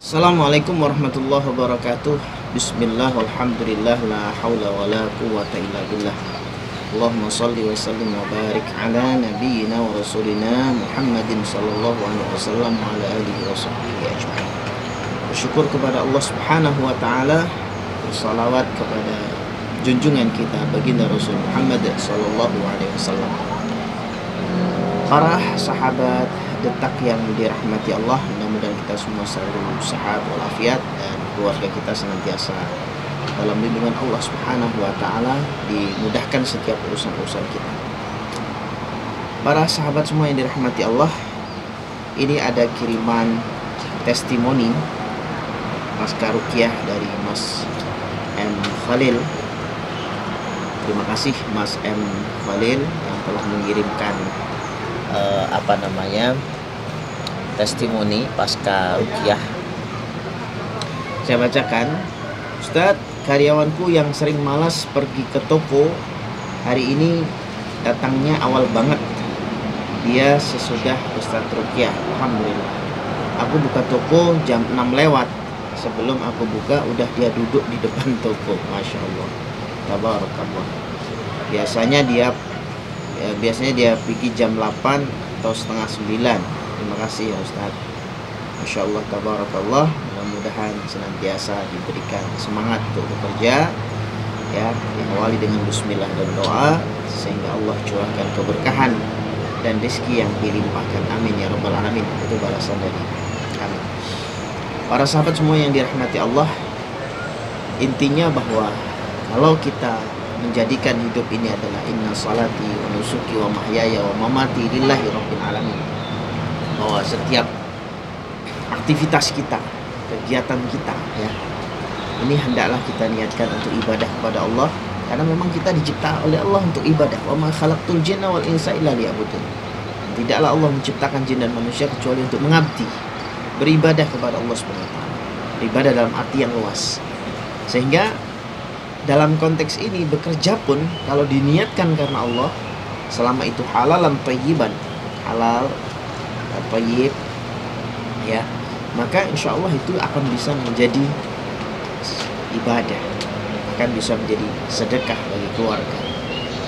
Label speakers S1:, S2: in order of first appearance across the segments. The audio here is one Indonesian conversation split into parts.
S1: Assalamualaikum warahmatullahi wabarakatuh. Bismillah, walhamdulillah, la hawla wa la quwwata illa billah. Allahumma salli wa sallim wa barik ala nabiyyina wa rasulina Muhammadin sallallahu alaihi wasallam wa ala alihi wa sahbihi ajma'in. Bersyukur kepada Allah subhanahu wa ta'ala, bersalawat kepada junjungan kita baginda Rasul Muhammad sallallahu alaihi wasallam. Para sahabat detak yang dirahmati Allah, mudah-mudahan kita semua selalu sehat walafiat dan keluarga kita senantiasa dalam lindungan Allah Subhanahu wa taala, dimudahkan setiap urusan-urusan kita. Para sahabat semua yang dirahmati Allah, ini ada kiriman testimoni pasca ruqyah dari Mas M. Khalil. Terima kasih Mas M. Khalil yang telah mengirimkan testimoni pasca ruqyah. Saya bacakan. Ustadz, karyawanku yang sering malas pergi ke toko hari ini datangnya awal banget. Dia sesudah Ustadz ruqyah. Alhamdulillah. Aku buka toko jam 6 lewat. Sebelum aku buka udah dia duduk di depan toko. Masya Allah, tabarakallah. Biasanya dia pergi jam 8 atau setengah 9. Terima kasih ya Ustaz. Masya Allah, tabarakallah. Mudah-mudahan senantiasa diberikan semangat untuk bekerja, ya, diawali dengan bismillah dan doa, sehingga Allah curahkan keberkahan dan rezeki yang dilimpahkan. Amin ya rabbal alamin. Itu balasan dari kami. Para sahabat semua yang dirahmati Allah, intinya bahwa kalau kita menjadikan hidup ini adalah inna salati wa nusuki wa mahyaya wa mamati lillahi rabbil alamin, bahwa setiap aktivitas kita, kegiatan kita, ya, ini hendaklah kita niatkan untuk ibadah kepada Allah, karena memang kita dicipta oleh Allah untuk ibadah. Wa ma khalaqtul jinna wal insa illa liya'budun. Tidaklah Allah menciptakan jin dan manusia kecuali untuk mengabdi, beribadah kepada Allah Subhanahu wa taala. Beribadah dalam arti yang luas. Sehingga dalam konteks ini bekerja pun kalau diniatkan karena Allah, selama itu halalan thayyiban, halal thayyib, ya, maka insya Allah itu akan bisa menjadi ibadah, akan bisa menjadi sedekah bagi keluarga,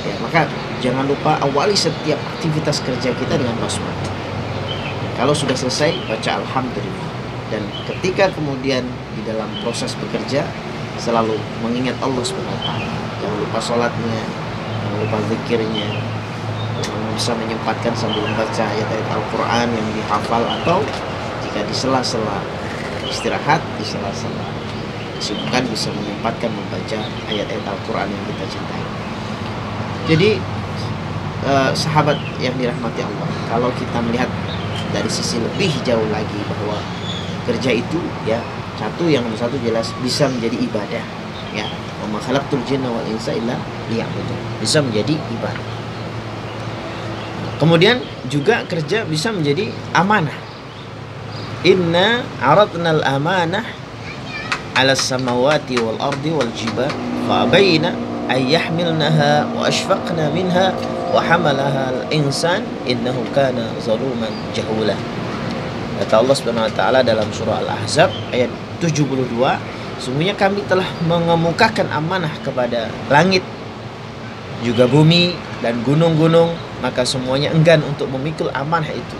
S1: ya. Maka jangan lupa awali setiap aktivitas kerja kita dengan basmalah. Kalau sudah selesai, baca alhamdulillah. Dan ketika kemudian di dalam proses bekerja, selalu mengingat Allah Subhanahu wa taala. Jangan lupa sholatnya, jangan lupa zikirnya. Bisa menyempatkan sambil membaca ayat-ayat Al-Quran yang dihafal, atau jika di sela-sela istirahat, di sela-sela kesibukan, bisa menyempatkan membaca ayat-ayat Al-Quran yang kita cintai. Jadi sahabat yang dirahmati Allah, kalau kita melihat dari sisi lebih jauh lagi, bahwa kerja itu, ya, yang nomor satu jelas bisa menjadi ibadah, ya. Wa ma khalaqtul jinna wal insa illa liya'budun. Bisa menjadi ibadah. Kemudian juga kerja bisa menjadi amanah. Inna aradnal amanah 'alas samawati wal ardi wal jibal fa abayna ay yahmilnaha wa ashfaqna minha wa hamalaha al insan innahu kana zaluman jahula. Kata Allah Subhanahu wa taala dalam surah Al-Ahzab ayat 72, sungguhnya kami telah mengemukakan amanah kepada langit, juga bumi dan gunung-gunung, maka semuanya enggan untuk memikul amanah itu,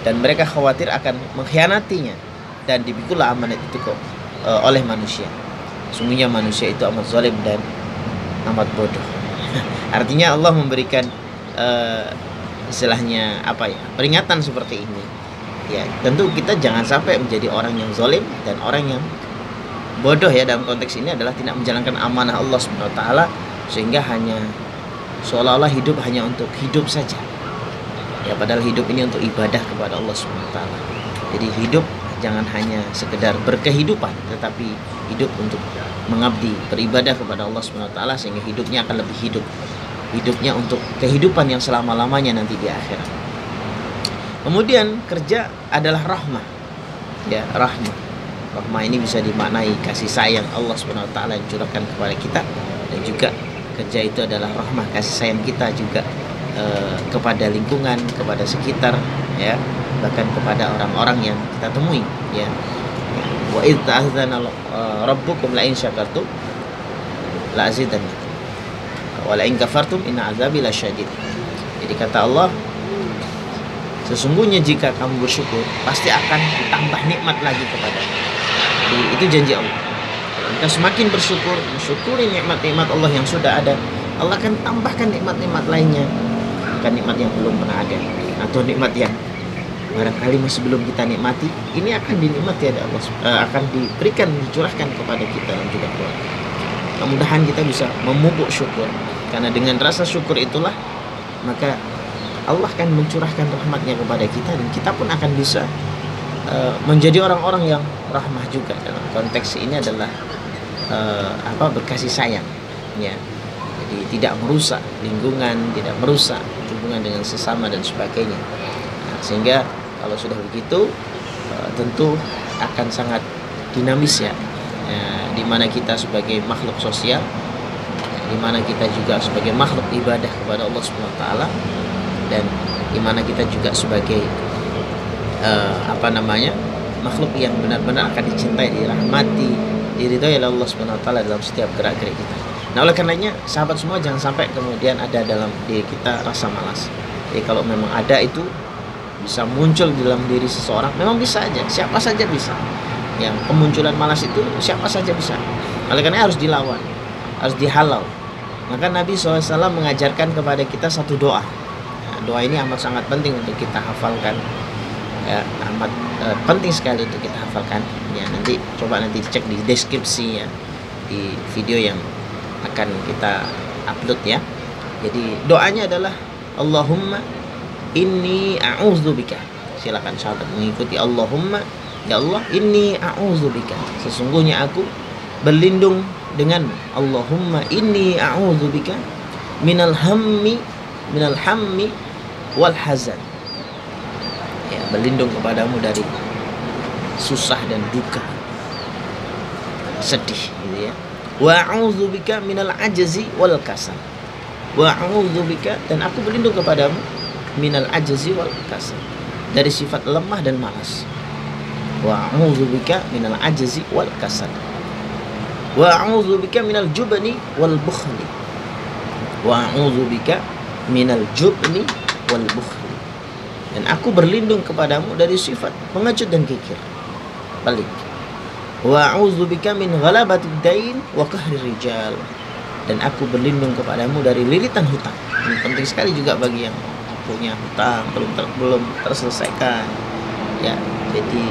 S1: dan mereka khawatir akan mengkhianatinya, dan dipikul amanah itu oleh manusia. Sungguhnya manusia itu amat zalim dan amat bodoh. Artinya Allah memberikan istilahnya peringatan seperti ini. Ya, tentu kita jangan sampai menjadi orang yang zalim dan orang yang bodoh, ya. Dalam konteks ini adalah tidak menjalankan amanah Allah Subhanahu wa taala, sehingga hanya seolah-olah hidup hanya untuk hidup saja. Ya, padahal hidup ini untuk ibadah kepada Allah Subhanahu wa taala. Jadi hidup jangan hanya sekedar berkehidupan, tetapi hidup untuk mengabdi, beribadah kepada Allah Subhanahu wa taala, sehingga hidupnya akan lebih hidup. Hidupnya untuk kehidupan yang selama-lamanya nanti di akhirat. Kemudian kerja adalah rahmah, ya, rahmah. Rahmah ini bisa dimaknai kasih sayang Allah Subhanahu wa taala yang curahkan kepada kita, dan juga kerja itu adalah rahmah, kasih sayang kita juga kepada lingkungan, kepada sekitar, ya, bahkan kepada orang-orang yang kita temui, ya. Wa idz ta'adzana rabbukum la in syakartum la azidannakum wa la in kafartum inna azabi lasyadid. Jadi kata Allah, sesungguhnya jika kamu bersyukur pasti akan ditambah nikmat lagi kepadamu. Jadi itu janji Allah. Kalau kita semakin bersyukur, mensyukuri nikmat-nikmat Allah yang sudah ada, Allah akan tambahkan nikmat-nikmat lainnya, bukan nikmat yang belum pernah ada atau nikmat yang barangkali masih belum kita nikmati. Ini akan dinikmati oleh Allah, akan diberikan, dicurahkan kepada kita dan juga keluarga. Mudah-mudahan kita bisa memupuk syukur, karena dengan rasa syukur itulah maka Allah akan mencurahkan rahmatnya kepada kita, dan kita pun akan bisa menjadi orang-orang yang rahmah juga. Dalam konteks ini adalah berkasih sayang, ya. Jadi tidak merusak lingkungan, tidak merusak hubungan dengan sesama dan sebagainya. Nah, sehingga kalau sudah begitu tentu akan sangat dinamis, ya, di mana kita sebagai makhluk sosial, di mana kita juga sebagai makhluk ibadah kepada Allah Subhanahu wa taala, dan di mana kita juga sebagai makhluk yang benar-benar akan dicintai, dirahmati, diridhoi oleh Allah Subhanahu wa taala dalam setiap gerak-gerik kita. Nah, oleh karenanya sahabat semua, jangan sampai kemudian ada dalam diri kita rasa malas. Jadi kalau memang ada itu bisa muncul di dalam diri seseorang, memang bisa aja, siapa saja bisa. Yang kemunculan malas itu siapa saja bisa. Oleh karena harus dilawan, harus dihalau. Maka Nabi SAW mengajarkan kepada kita satu doa. Nah, doa ini amat sangat penting untuk kita hafalkan, ya, amat penting sekali untuk kita hafalkan. Ya, nanti coba dicek di deskripsi, ya, di video yang akan kita upload, ya. Jadi doanya adalah Allahumma inni a'udzubika. Silakan sahabat mengikuti. Allahumma, ya Allah, inni a'udzubika, sesungguhnya aku berlindung dengan Allahumma inni a'udzubika minal hammi wal hazan. Ya, berlindung kepadamu dari susah dan duka, sedih, gitu ya. Wa a'udzubika minal ajzi wal kasal. Wa a'udzubika, dan aku berlindung kepadamu minal ajzi wal kasal, dari sifat lemah dan malas. Wa a'udzubika minal ajzi wal kasal. Wa a'udzubika minal jubni wal bukhli. Wa a'udzubika minal jubni wal bukhli. Dan aku berlindung kepadamu dari sifat pengecut dan kikir, pelit. Wa a'udzubika min ghalabatid dain wa qahrir rijal. Dan aku berlindung kepadamu dari lilitan hutang. Ini penting sekali juga bagi yang punya hutang belum terselesaikan, ya. Jadi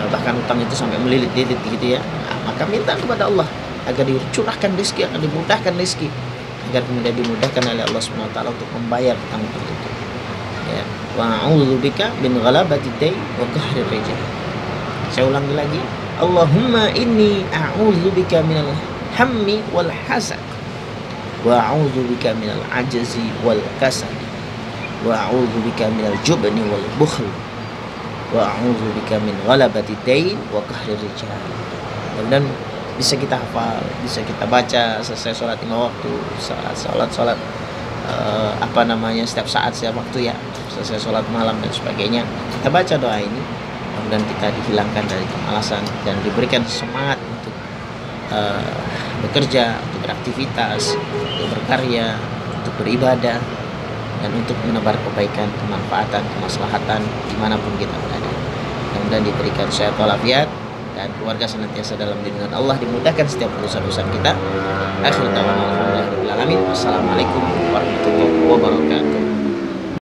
S1: bahkan hutang itu sampai melilit-lilit, gitu ya. Nah, maka minta kepada Allah agar dicurahkan rezeki, agar dimudahkan rezeki, agar kemudian dimudahkan oleh Allah Subhanahu wa taala untuk membayar hutang itu. Ya, wa a'udzubika min ghalabatid dain wa qahrir rijal. Saya ulangi lagi, Allahumma inni a'udzubika minal hammi wal hasad, wa a'udzubika minal ajzi wal kasal, wa a'udzubika minal jubni wal bukhl, wa a'udzubika min ghalabati dain wa qahrir rijal. Dan bisa kita hafal, bisa kita baca selesai sholat 5 waktu, sholat setiap saat, setiap waktu, ya, selesai sholat malam dan sebagainya, kita baca doa ini. Kemudian kita dihilangkan dari kemalasan dan diberikan semangat untuk bekerja, untuk beraktivitas, untuk berkarya, untuk beribadah, dan untuk menebar kebaikan, kemanfaatan, kemaslahatan dimanapun kita berada. Kemudian diberikan sehat walafiat dan keluarga senantiasa dalam lindungan Allah, dimudahkan setiap urusan-urusan kita. Akhir da'wana alhamdulillahirabbil alamin. Wassalamualaikum warahmatullahi wabarakatuh.